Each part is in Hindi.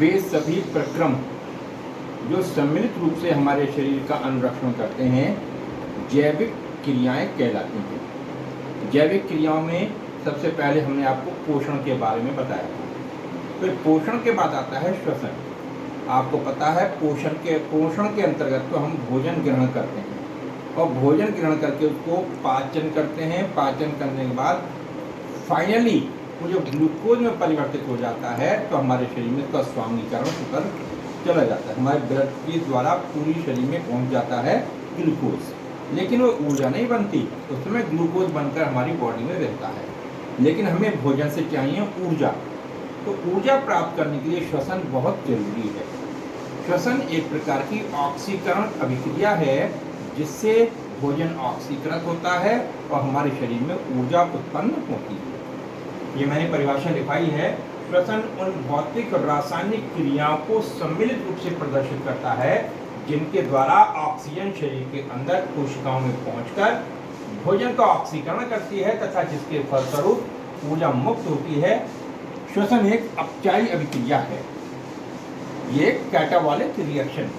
वे सभी प्रक्रम जो सम्मिलित रूप से हमारे शरीर का अनुरक्षण करते हैं जैविक क्रियाएं कहलाती हैं। जैविक क्रियाओं में सबसे पहले हमने आपको पोषण के बारे में बताया, फिर पोषण के बाद आता है श्वसन। आपको पता है पोषण के अंतर्गत तो हम भोजन ग्रहण करते हैं और भोजन ग्रहण करके उसको पाचन करते हैं। पाचन करने के बाद फाइनली वो जो ग्लूकोज में परिवर्तित हो जाता है तो हमारे शरीर में उसका स्वांगीकरण होकर चला जाता है। हमारे ब्लड के द्वारा पूरी शरीर में पहुंच जाता है ग्लूकोज, लेकिन वो ऊर्जा नहीं बनती, उस समय ग्लूकोज बनकर हमारी बॉडी में रहता है। लेकिन हमें भोजन से चाहिए ऊर्जा, तो ऊर्जा प्राप्त करने के लिए श्वसन बहुत जरूरी है। श्वसन एक प्रकार की ऑक्सीकरण अभिक्रिया है जिससे भोजन ऑक्सीकृत होता है और हमारे शरीर में ऊर्जा उत्पन्न होती है। ये मैंने परिभाषा लिखाई है। श्वसन उन भौतिक और रासायनिक क्रियाओं को सम्मिलित रूप से प्रदर्शित करता है जिनके द्वारा ऑक्सीजन शरीर के अंदर कोशिकाओं में पहुंचकर भोजन का ऑक्सीकरण करती है तथा जिसके फलस्वरूप ऊर्जा मुक्त होती है। श्वसन एक अपचायी अभिक्रिया है, ये कैटाबॉलिक रिएक्शन।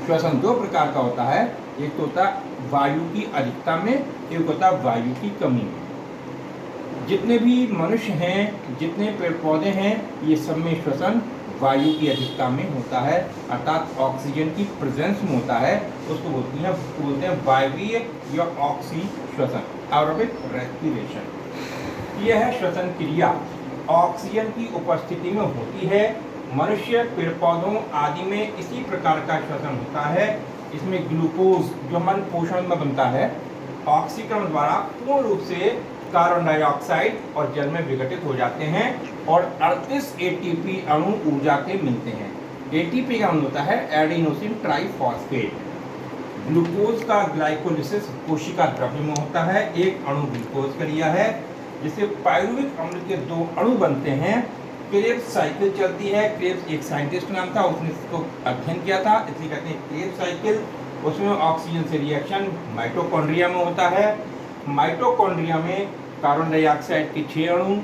श्वसन दो प्रकार का होता है, एक तो होता है वायु की अधिकता में, एक होता है वायु की कमी में। जितने भी मनुष्य हैं, जितने पेड़ पौधे हैं, ये सब में श्वसन वायु की अधिकता में होता है, अर्थात ऑक्सीजन की प्रेजेंस में होता है। उसको बोलते हैं वायवीय या ऑक्सी श्वसन, एरोबिक रेस्पिरेशन। यह है श्वसन क्रिया, ऑक्सीजन की उपस्थिति में होती है। मनुष्य, पेड़ पौधों आदि में इसी प्रकार का श्वसन होता है। इसमें ग्लूकोज जो हमारे पोषण में बनता है, ऑक्सीकरण द्वारा पूर्ण रूप से कार्बन डाइऑक्साइड और जल में विघटित हो जाते हैं और 38 एटीपी अणु ऊर्जा के मिलते हैं। एटीपी का अणु होता है एडेनोसिन ट्राइफॉस्फेट। ग्लूकोज का ग्लाइकोलिसिस कोशिका द्रव्य में होता है। एक अणु ग्लूकोज का लिया है, जिससे पायरुविक अम्ल के दो अणु बनते हैं। क्रेब्स साइकिल चलती है। क्रेब्स एक साइंटिस्ट नाम था, उसने इसको अध्ययन किया था, इसलिए कहते हैं क्रेब्स साइकिल। उसमें ऑक्सीजन से रिएक्शन माइटोकॉन्ड्रिया में होता है। माइटोकॉन्ड्रिया में कार्बन डाइऑक्साइड के 6 अणु,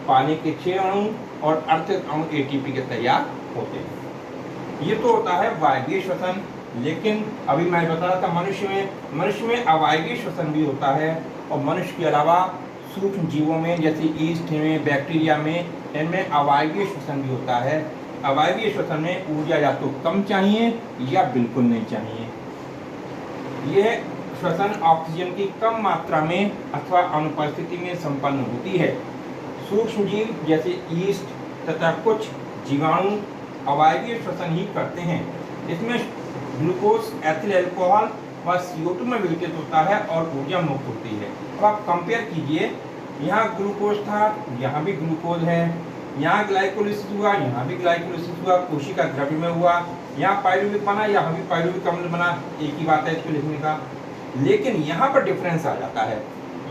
पानी के 6 अणु और 38 अणु एटीपी के तैयार होते हैं। ये तो होता है वायवीय श्वसन। लेकिन अभी मैं बता रहा था मनुष्य में अवायवीय श्वसन भी होता है और मनुष्य के अलावा सूक्ष्म जीवों में जैसे ईस्ट में, बैक्टीरिया में, इनमें अवायवीय श्वसन भी होता है। अवायवीय श्वसन में ऊर्जा या तो कम चाहिए या बिल्कुल नहीं चाहिए। यह श्वसन ऑक्सीजन की कम मात्रा में अथवा अनुपस्थिति में संपन्न होती है। सूक्ष्म जीव जैसे ईस्ट तथा कुछ जीवाणु अवायवीय श्वसन ही करते हैं। इसमें ग्लूकोज, एथिल अल्कोहल व CO2 में विघटित होता है और ऊर्जा मुक्त होती है। अब आप कंपेयर कीजिए, यहाँ ग्लूकोज था, यहाँ भी ग्लूकोज है, यहाँ ग्लाइकोलिसिस हुआ, यहाँ भी ग्लाइकोलिसिस हुआ, कोशिका द्रव्य में हुआ, यहाँ पायरुविक बना, यहाँ भी पायरुविक अम्ल बना। एक ही बात है इसको लिखने का, लेकिन यहाँ पर डिफरेंस आ जाता है।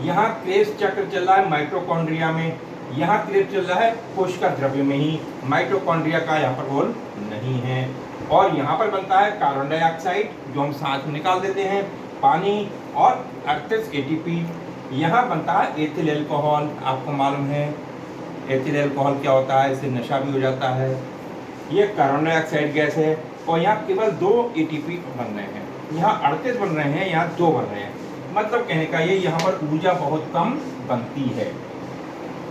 यहाँ क्रेब्स चक्र चल रहा है माइटोकॉन्ड्रिया में, यहाँ क्रेब्स चल रहा है कोशिका द्रव्य में ही, माइटोकॉन्ड्रिया का यहाँ पर रोल नहीं है। और यहाँ पर बनता है कार्बन डाइऑक्साइड जो हम सांस में निकाल देते हैं, पानी और 38 एटीपी। यहाँ बनता है एथिल अल्कोहल। आपको मालूम है एथिल अल्कोहल क्या होता है, इससे नशा भी हो जाता है। ये कार्बन डाइऑक्साइड गैस है और यहाँ केवल 2 एटीपी बन रहे हैं, यहाँ 38 बन रहे हैं, यहाँ 2 बन रहे हैं। मतलब कहने का ये यहाँ पर ऊर्जा बहुत कम बनती है।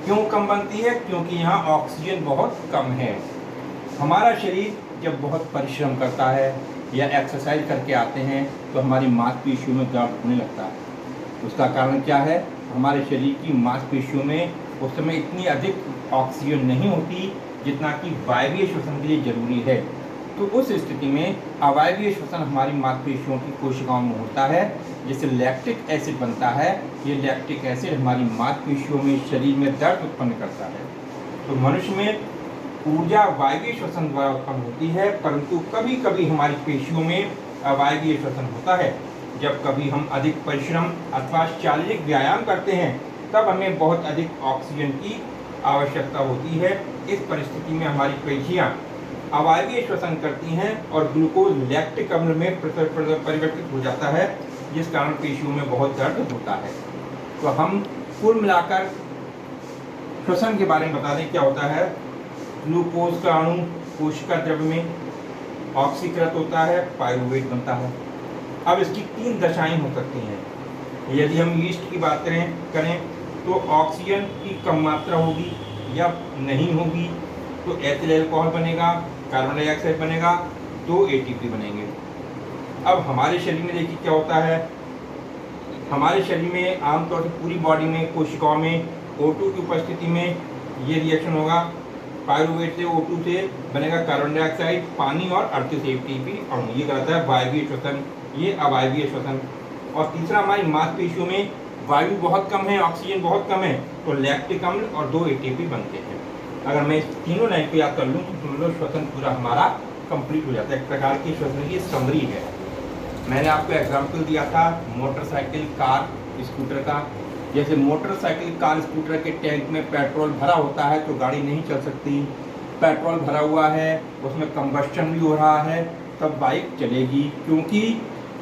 क्यों कम बनती है? क्योंकि यहाँ ऑक्सीजन बहुत कम है। हमारा शरीर जब बहुत परिश्रम करता है या एक्सरसाइज करके आते हैं तो हमारी मांसपेशियों में दर्द होने लगता है। उसका कारण क्या है? हमारे शरीर की मांसपेशियों में उस समय इतनी अधिक ऑक्सीजन नहीं होती जितना कि वायवीय श्वसन के लिए जरूरी है। तो उस स्थिति में अवायवीय श्वसन हमारी मांसपेशियों की कोशिकाओं में होता है, जिससे लैक्टिक एसिड बनता है। ये लैक्टिक एसिड हमारी मांसपेशियों में, शरीर में दर्द उत्पन्न करता है। तो मनुष्य में ऊर्जा वायवीय श्वसन द्वारा उत्पन्न होती है, परंतु कभी कभी हमारी पेशियों में अवायवीय श्वसन होता है। जब कभी हम अधिक परिश्रम अथवा शारीरिक व्यायाम करते हैं तब हमें बहुत अधिक ऑक्सीजन की आवश्यकता होती है। इस परिस्थिति में हमारी पेशियां अवायवीय श्वसन करती हैं और ग्लूकोज लैक्टिक अम्ल में परिवर्तित हो जाता है, जिस कारण पेशियों में बहुत दर्द होता है। तो हम कुल मिलाकर श्वसन के बारे में बता दें क्या होता है। ग्लूकोज का अणु कोशिका द्रव्य में ऑक्सीकृत होता है, पायरुवेट बनता है। अब इसकी 3 दशाएं हो सकती हैं। यदि हम यीस्ट की बात करें तो ऑक्सीजन की कम मात्रा होगी या नहीं होगी तो एथिल अल्कोहल बनेगा, कार्बन डाइऑक्साइड बनेगा, 2 एटीपी बनेंगे। अब हमारे शरीर में देखिए क्या होता है, हमारे शरीर में आमतौर से पूरी बॉडी में कोशिकाओं में O2 की उपस्थिति में ये रिएक्शन होगा, पायरुवेट से O2 से बनेगा कार्बन डाइऑक्साइड, पानी और 38 एटीपी अणु। ये कहलाता है वायवीय श्वसन, ये अवायवीय श्वसन। और तीसरा हमारी मांसपेशियों में वायु बहुत कम है, ऑक्सीजन बहुत कम है, तो लैक्टिक अम्ल और 2 एटीपी बनते हैं। अगर मैं इस तीनों लाइन को याद कर लूँ तो समझ लो श्वसन पूरा हमारा कंप्लीट हो जाता है। एक प्रकार की श्वसन की समरी है। मैंने आपको एग्जाम्पल दिया था मोटरसाइकिल, कार, स्कूटर का। जैसे मोटरसाइकिल, कार, स्कूटर के टैंक में पेट्रोल भरा होता है तो गाड़ी नहीं चल सकती। पेट्रोल भरा हुआ है, उसमें कंबस्टन भी हो रहा है, तब बाइक चलेगी, क्योंकि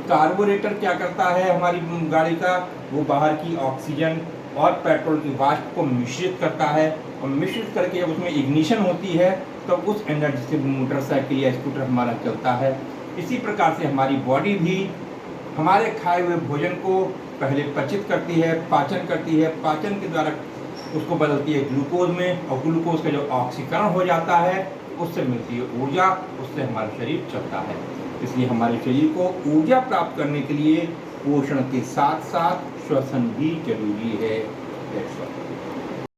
कार्बोरेटर क्या करता है हमारी गाड़ी का, वो बाहर की ऑक्सीजन और पेट्रोल की वाष्प को मिश्रित करता है, और मिश्रित करके जब उसमें इग्निशन होती है तब उस एनर्जी से मोटरसाइकिल या स्कूटर हमारा चलता है। इसी प्रकार से हमारी बॉडी भी हमारे खाए हुए भोजन को पहले पचित करती है, पाचन करती है, पाचन के द्वारा उसको बदलती है ग्लूकोज में, और ग्लूकोज का जो ऑक्सीकरण हो जाता है उससे मिलती है ऊर्जा, उससे हमारा शरीर चलता है। इसलिए हमारे शरीर को ऊर्जा प्राप्त करने के लिए पोषण के साथ साथ श्वसन भी जरूरी है।